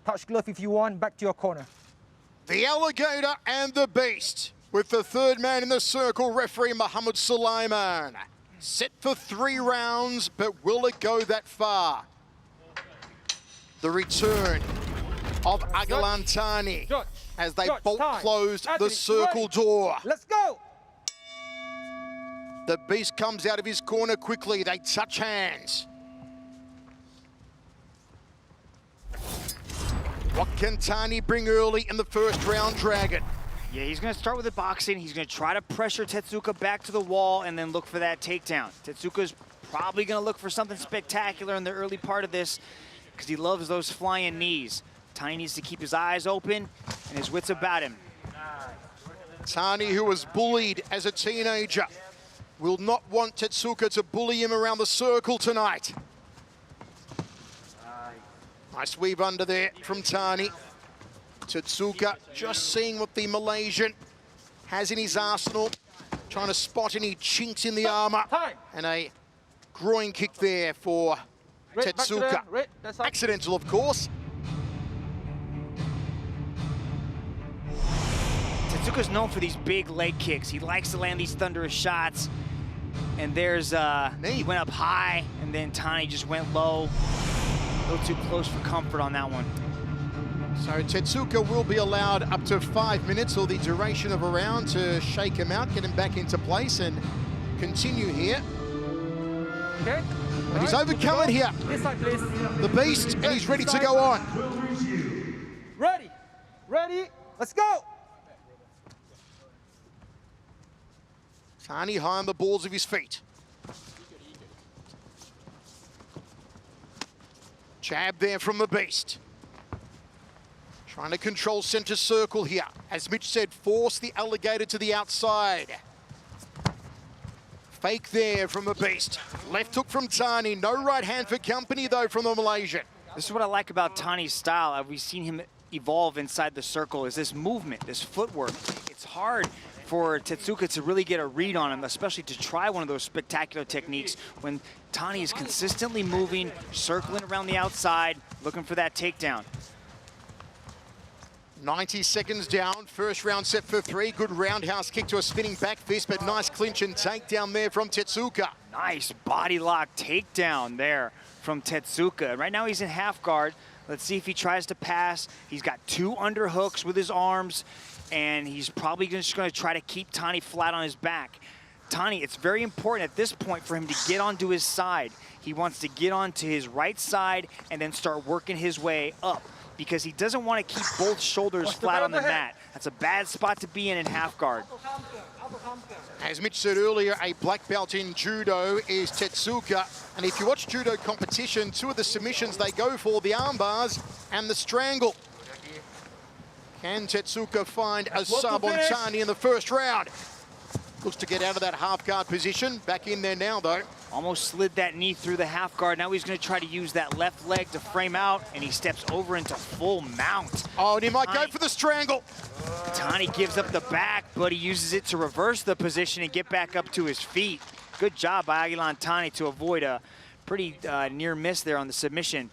touch glove if you want. Back to your corner. The Alligator and the Beast, with the third man in the circle, referee Mohammed Sulaiman. Set for 3 rounds, but will it go that far? The return of Agilan Thani as they bolt closed the circle door. Let's go! The Beast comes out of his corner quickly. They touch hands. What can Thani bring early in the first round, Dragon? Yeah, he's going to start with the boxing. He's going to try to pressure Tetsuka back to the wall and then look for that takedown. Tetsuka's probably going to look for something spectacular in the early part of this because he loves those flying knees. Thani needs to keep his eyes open and his wits about him. Thani, who was bullied as a teenager, will not want Tetsuka to bully him around the circle tonight. Nice weave under there from Thani. Tetsuka just seeing what the Malaysian has in his arsenal, trying to spot any chinks in the armor. And a groin kick there for Tetsuka. Accidental, of course. Tetsuka's known for these big leg kicks. He likes to land these thunderous shots. And there's, he went up high, and then Thani just went low. A little too close for comfort on that one. So Tetsuka will be allowed up to 5 minutes, or the duration of a round, to shake him out, get him back into place, and continue here. Okay. But he's overcome it here. This side, please. The Beast, and he's ready to go on. Ready. Ready. Let's go. Thani high on the balls of his feet. Jab there from the Beast. Trying to control center circle here. As Mitch said, force the Alligator to the outside. Fake there from the Beast. Left hook from Thani. No right hand for company, though, from the Malaysian. This is what I like about Thani's style. We've seen him evolve inside the circle, is this movement, this footwork. It's hard for Tetsuka to really get a read on him, especially to try one of those spectacular techniques when Thani is consistently moving, circling around the outside, looking for that takedown. 90 seconds down, first round set for 3. Good roundhouse kick to a spinning back fist, but nice clinch and takedown there from Tetsuka. Nice body lock takedown there from Tetsuka. Right now he's in half guard. Let's see if he tries to pass. He's got 2 underhooks with his arms, and he's probably just going to try to keep Thani flat on his back. Thani, it's very important at this point for him to get onto his side. He wants to get onto his right side and then start working his way up, because he doesn't want to keep both shoulders flat on the mat. That's a bad spot to be in half guard. As Mitch said earlier, a black belt in judo is Tetsuka. And if you watch judo competition, 2 of the submissions they go for, the arm bars and the strangle. Can Tetsuka find a sub on Thani in the first round? Looks to get out of that half guard position. Back in there now, though. Almost slid that knee through the half guard. Now he's going to try to use that left leg to frame out, and he steps over into full mount. Oh, and he might go for the strangle. Thani gives up the back, but he uses it to reverse the position and get back up to his feet. Good job by Agilan Thani to avoid a pretty near miss there on the submission.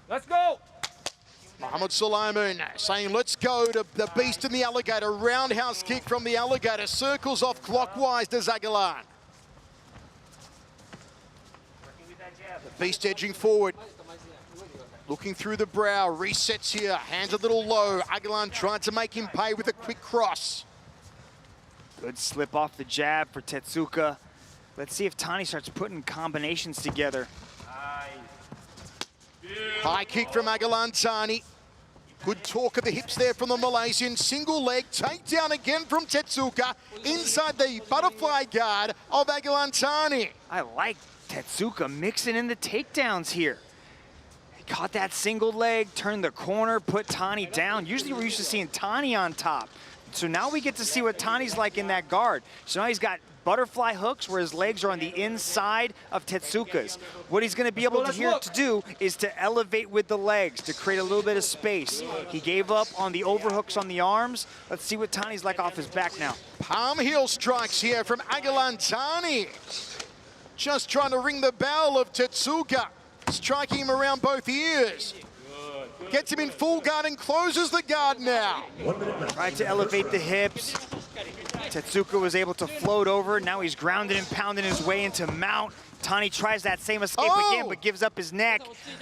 Let's go. Mohammed Sulaiman saying, let's go to the Beast and the Alligator. Roundhouse kick from the Alligator. Circles off clockwise to Agilan. The Beast edging forward. Looking through the brow. Resets here. Hands a little low. Agilan tried to make him pay with a quick cross. Good slip off the jab for Tetsuka. Let's see if Thani starts putting combinations together. High kick from Agilan Thani. Good torque of the hips there from the Malaysian. Single leg takedown again from Tetsuka inside the butterfly guard of Agilan Thani. I like Tetsuka mixing in the takedowns here. He caught that single leg, turned the corner, put Thani down. Usually we're used to seeing Thani on top. So now we get to see what Thani's like in that guard. So now he's got butterfly hooks where his legs are on the inside of Tetsuka's. What he's going to be able to do is to elevate with the legs to create a little bit of space. He gave up on the overhooks on the arms. Let's see what Thani's like off his back now. Palm heel strikes here from Agilan Thani. Just trying to ring the bell of Tetsuka, striking him around both ears. gets him in full guard and closes the guard now. Tried to elevate the hips. Tetsuka was able to float over. Now he's grounded and pounding his way into mount. Thani tries that same escape again, but gives up his neck.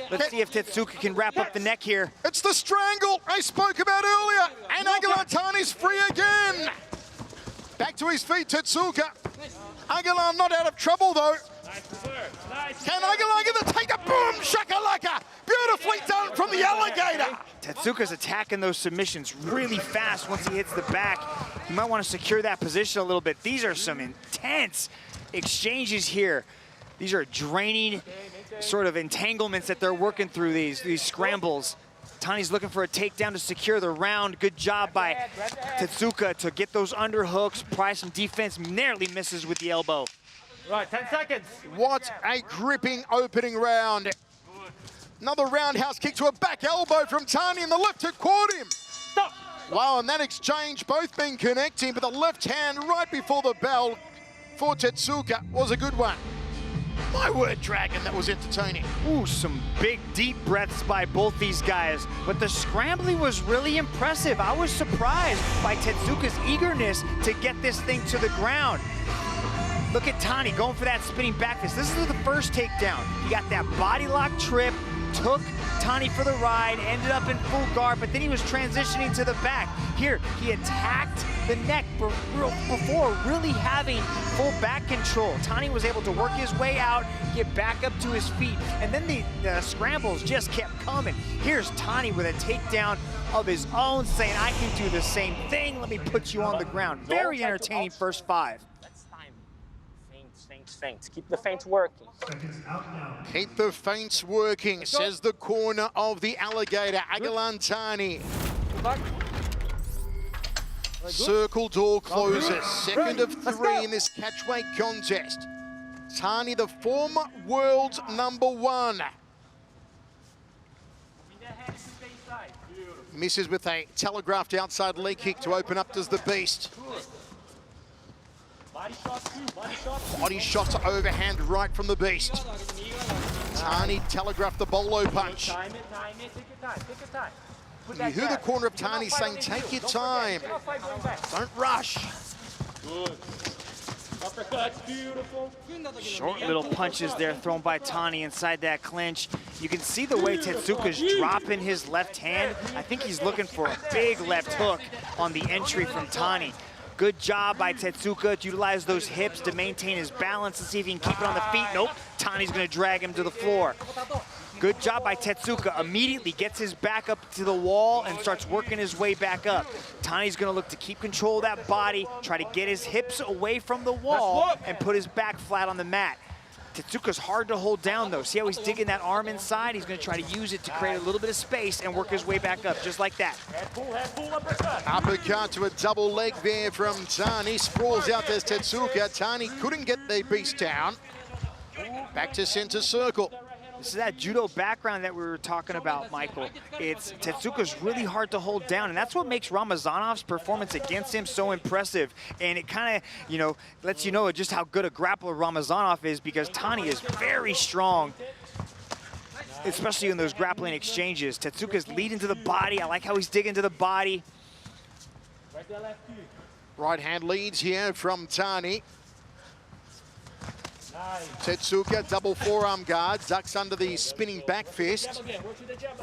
Let's see if Tetsuka can wrap up the neck here. It's the strangle I spoke about earlier. And Agilan Thani's free again. Back to his feet, Tetsuka. Agilan not out of trouble, though. Can Agilan get the takedown? Boom, shakalaka. Beautifully done from the alligator. Tetsuka's attacking those submissions really fast once he hits the back. You might want to secure that position a little bit. These are some intense exchanges here. These are draining sort of entanglements that they're working through, these scrambles. Thani's looking for a takedown to secure the round. Good job by Tetsuka to get those underhooks, pry some defense, narrowly misses with the elbow. Right, 10 seconds. What a gripping opening round. Another roundhouse kick to a back elbow from Thani, and the left hook caught him. Stop. Wow, and that exchange, both been connecting, but the left hand right before the bell for Tetsuka was a good one. My word, Dragon, that was entertaining. Ooh, some big, deep breaths by both these guys, but the scrambling was really impressive. I was surprised by Tetsuka's eagerness to get this thing to the ground. Look at Thani going for that spinning back fist. This is the first takedown. He got that body lock trip, took Thani for the ride, ended up in full guard, but then he was transitioning to the back. Here, he attacked the neck before really having full back control. Thani was able to work his way out, get back up to his feet, and then the scrambles just kept coming. Here's Thani with a takedown of his own, saying, I can do the same thing. Let me put you on the ground. Very entertaining first 5. Feints. Keep the feints working. Keep the feints working, says the corner of the alligator, Agilan Thani. Circle door closes. Second of 3 in this catchweight contest. Thani, the former world #1. Misses with a telegraphed outside leg kick to open up as the beast. Body shot to overhand right from the beast. Thani telegraphed the bolo punch. You hear the corner of Thani saying, take your time. Don't rush. Short little punches there thrown by Thani inside that clinch. You can see the way Tetsuka's dropping his left hand. I think he's looking for a big left hook on the entry from Thani. Good job by Tetsuka to utilize those hips to maintain his balance and see if he can keep it on the feet. Nope, Thani's gonna drag him to the floor. Good job by Tetsuka. Immediately gets his back up to the wall and starts working his way back up. Thani's gonna look to keep control of that body, try to get his hips away from the wall and put his back flat on the mat. Tetsuka's hard to hold down though. See how he's digging that arm inside? He's gonna try to use it to create a little bit of space and work his way back up, just like that. Uppercut to a double leg there from Thani. Sprawls out there's Tetsuka. Thani couldn't get the beast down. Back to center circle. This is that judo background that we were talking about, Michael. Tetsuka's really hard to hold down, and that's what makes Ramazanov's performance against him so impressive. And it kind of, lets you know just how good a grappler Ramazanov is, because Thani is very strong, especially in those grappling exchanges. Tetsuka's leading to the body. I like how he's digging to the body. Right hand leads here from Thani. Tetsuka, double forearm guard, ducks under the spinning back fist.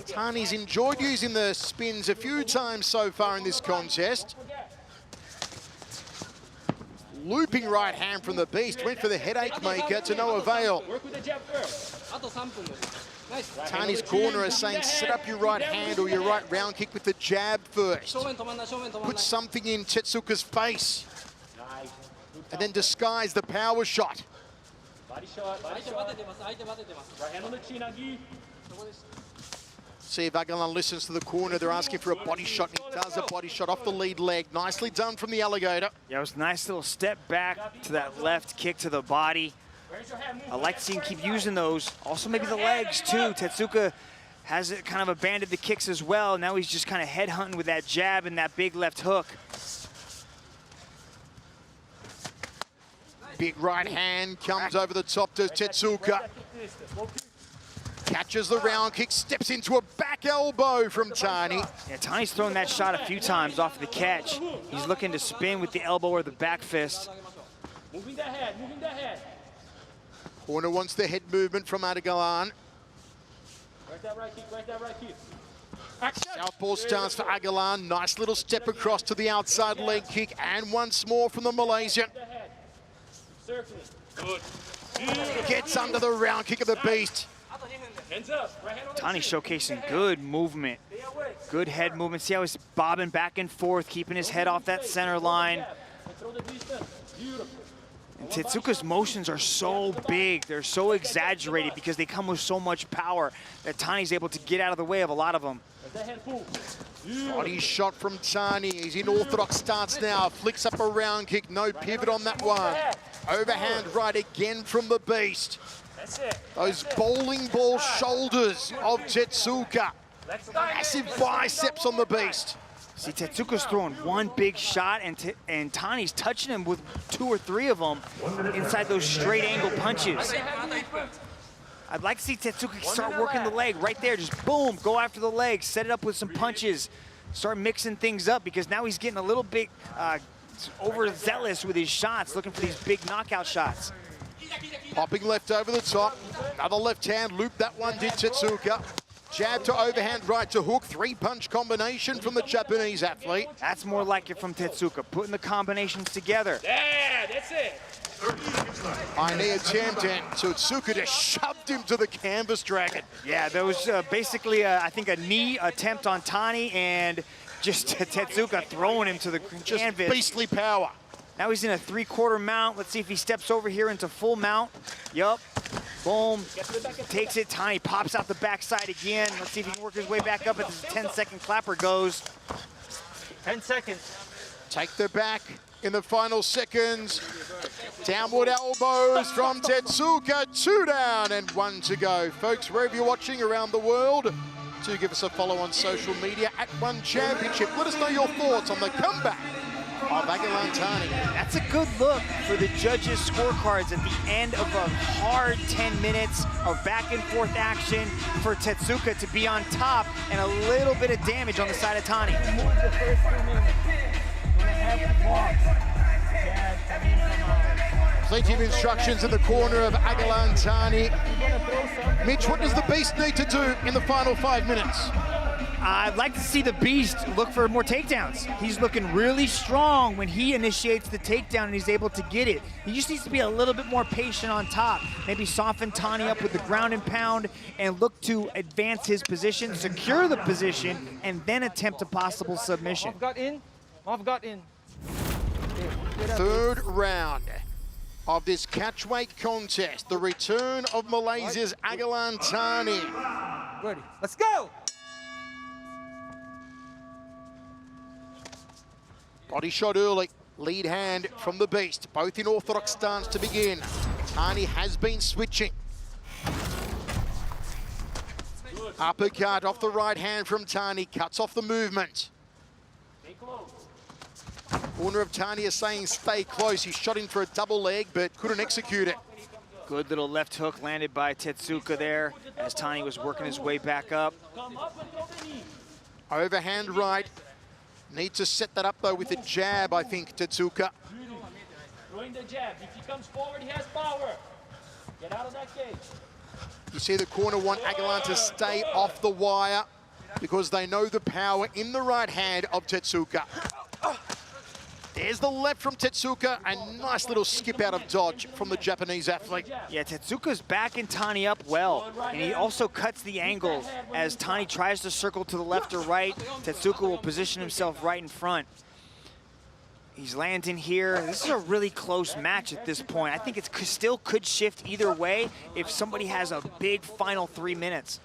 Thani's enjoyed using the spins a few times so far in this contest. Looping right hand from the beast, went for the headache maker to no avail. Thani's corner is saying, set up your right hand or your right round kick with the jab first. Put something in Tetsuka's face. And then disguise the power shot. See if Agilan listens to the corner. They're asking for a body shot, and he does a body shot off the lead leg. Nicely done from the alligator. Yeah, it was a nice little step back to that left kick to the body. I like to see him keep using those. Also maybe the legs too. Tetsuka has it kind of abandoned the kicks as well. Now he's just kind of head hunting with that jab and that big left hook. Big right hand comes over the top to Tetsuka. Catches the round kick, steps into a back elbow from Thani. Yeah, Tani's thrown that shot a few times off the catch. He's looking to spin with the elbow or the back fist. Moving the head, moving the head. Corner wants the head movement from Agilan. Where's that right kick, where's that right kick? Southpaw stance for Agilan. Nice little step across to the outside leg kick. And once more from the Malaysian. The head. Circling. Good. Gets under the round kick of the beast. Hands up. Right hand on the Tani showcasing good movement, good head movement. See how he's bobbing back and forth, keeping his head off that center line. Throw the distance. Beautiful. And Tetsuka's motions are so big, they're so exaggerated because they come with so much power that Tani's able to get out of the way of a lot of them. Let that hand pull. Body shot from Thani. He's in orthodox stance now. Flicks up a round kick. No pivot on that one. Overhand right again from the beast. That's it. Those bowling ball shoulders of Tetsuka. Massive biceps on the beast. See, Tetsuka's throwing one big shot, and Tani's touching him with 2 or 3 of them inside those straight angle punches. I'd like to see Tetsuka start working the leg right there. Just boom, go after the leg, set it up with some punches, start mixing things up because now he's getting a little bit overzealous with his shots, looking for these big knockout shots. Popping left over the top. Another left hand loop. That one did Tetsuka. Jab to overhand right to hook. 3-punch combination from the Japanese athlete. That's more like it from Tetsuka, putting the combinations together. Yeah, that's it. High knee attempt, and Tetsuka just shoved him to the canvas dragon. Yeah, there was basically, I think, a knee attempt on Tani and just Tetsuka throwing him to the Just canvas. beastly power. Now he's in a 3/4 mount. Let's see if he steps over here into full mount. Yup. Boom. Takes it. Tani pops out the backside again. Let's see if he can work his way back up as the 10-second clapper goes. 10 seconds. Take the back in the final seconds. Downward elbows from Tetsuka. 2 down and 1 to go. Folks, wherever you're watching around the world, do give us a follow on social media at One Championship. Let us know your thoughts on the comeback of Agilan Thani. That's a good look for the judges' scorecards at the end of a hard 10 minutes of back and forth action for Tetsuka to be on top and a little bit of damage on the side of Thani. Plenty of instructions in the corner of Agilan Thani. Mitch, what does the Beast need to do in the final 5 minutes? I'd like to see the Beast look for more takedowns. He's looking really strong when he initiates the takedown and he's able to get it. He just needs to be a little bit more patient on top. Maybe soften Thani up with the ground and pound and look to advance his position, secure the position, and then attempt a possible submission. Off got in. Off got in. Third round of this catchweight contest. The return of Malaysia's Agilan Thani. Ready. Let's go. Body shot early. Lead hand from the Beast. Both in orthodox stance to begin. Thani has been switching. Uppercut off the right hand from Thani. Cuts off the movement. Corner of Thani is saying stay close. He shot in for a double leg, but couldn't execute it. Good little left hook landed by Tetsuka there as Thani was working his way back up. Come up and throw the knee. Overhand right. Needs to set that up, though, with a jab, I think, Tetsuka. Throwing the jab. If he comes forward, he has power. Get out of that cage. You see the corner want Agilan to stay off the wire because they know the power in the right hand of Tetsuka. There's the left from Tetsuka. A nice little skip out of dodge from the Japanese athlete. Yeah, Tetsuka's backing Thani up well, and he also cuts the angle as Thani tries to circle to the left or right. Tetsuka will position himself right in front. He's landing here. This is a really close match at this point. I think it still could shift either way if somebody has a big final 3 minutes.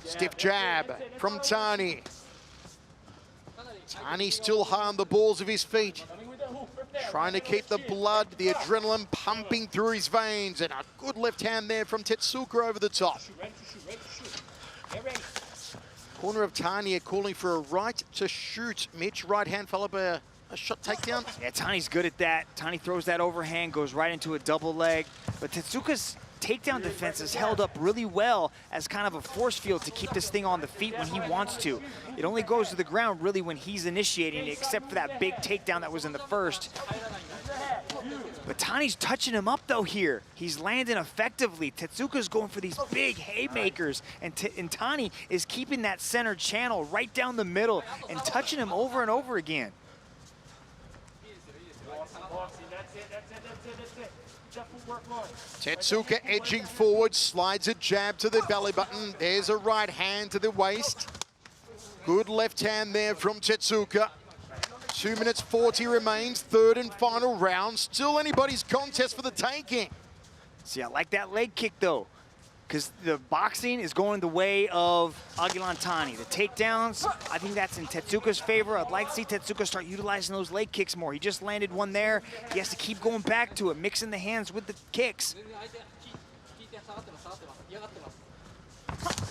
Stiff jab from Thani. Thani still high on the balls of his feet. Trying to keep the blood, the adrenaline pumping through his veins. And a good left hand there from Tetsuka over the top. Corner of Thani calling for a right to shoot. Mitch, right hand followed by a shot takedown. Yeah, Tani's good at that. Tani throws that overhand, goes right into a double leg. But Tetsuka's takedown defense has held up really well as kind of a force field to keep this thing on the feet when he wants to. It only goes to the ground really when he's initiating it, except for that big takedown that was in the first. But Thani's touching him up though here. He's landing effectively. Tetsuka's going for these big haymakers, and Thani is keeping that center channel right down the middle and touching him over and over again. Tetsuka edging forward, slides a jab to the belly button. There's a right hand to the waist. Good left hand there from Tetsuka. 2 minutes 40 remains, third and final round. Still anybody's contest for the taking. See, I like that leg kick though, because the boxing is going the way of Agilan Thani. The takedowns, I think that's in Tetsuka's favor. I'd like to see Tetsuka start utilizing those leg kicks more. He just landed one there. He has to keep going back to it, mixing the hands with the kicks.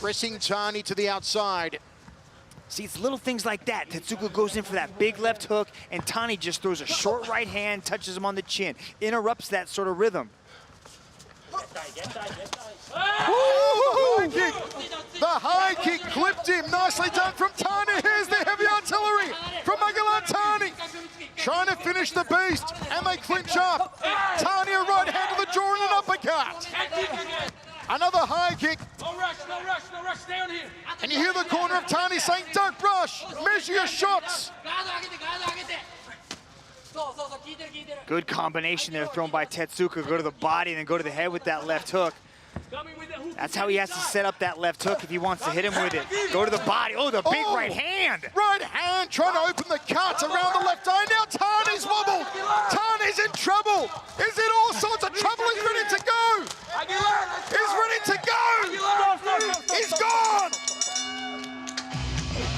Pressing Thani to the outside. See, it's little things like that. Tetsuka goes in for that big left hook, and Thani just throws a short right hand, touches him on the chin, interrupts that sort of rhythm. High kick. The high kick clipped him. Nicely done from Thani. Here's the heavy artillery from Agilan Thani. Trying to finish the beast, and they clinch up. Thani a right hand to the jaw and an uppercut. Another high kick. No rush, no rush, no rush. Stay on here. And you hear the corner of Thani saying, don't rush, measure your shots. Good combination there thrown by Tetsuka. Go to the body and then go to the head with that left hook. That's how he has to set up that left hook if he wants to hit him with it. Go to the body. Oh, the big right hand. Right hand trying to open the cut around the left eye. Now Thani's wobbled. Thani's in trouble. He's in all sorts of trouble. He's ready to go. He's ready to go. He's gone.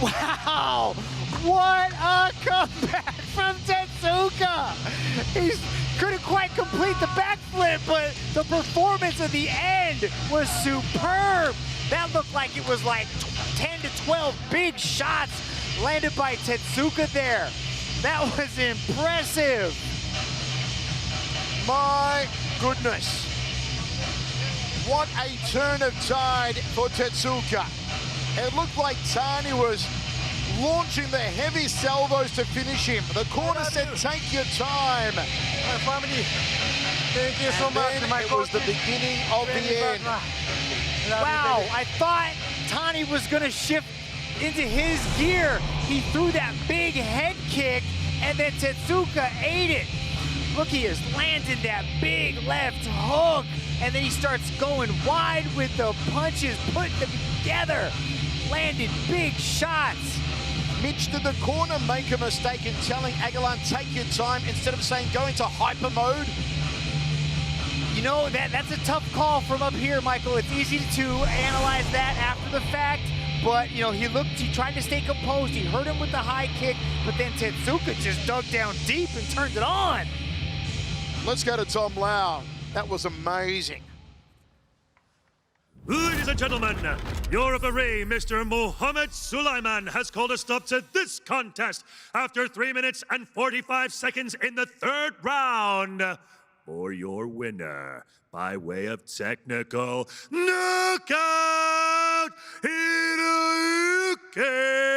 Wow. What a comeback from Tetsuka. He couldn't quite complete the backflip, but the performance at the end was superb. That looked like it was like 10 to 12 big shots landed by Tetsuka there. That was impressive. My goodness. What a turn of tide for Tetsuka. It looked like Thani was launching the heavy salvos to finish him. The corner said, take your time. Family, thank you so much. It was the beginning of the end. Wow, I thought Thani was gonna shift into his gear. He threw that big head kick, and then Tetsuka ate it. Look, he has landed that big left hook, and then he starts going wide with the punches, putting them together. Landed big shots. Mitch, did the corner make a mistake in telling Agilan, take your time, instead of saying go into hyper mode? You know, that's a tough call from up here, Michael. It's easy to analyze that after the fact, but, you know, he tried to stay composed. He hurt him with the high kick, but then Tetsuka just dug down deep and turned it on. Let's go to Tom Lau. That was amazing. Ladies and gentlemen, your referee, Mr. Mohammed Sulaiman, has called a stop to this contest after 3 minutes and 45 seconds in the third round. For your winner, by way of technical knockout, Hiroyuki!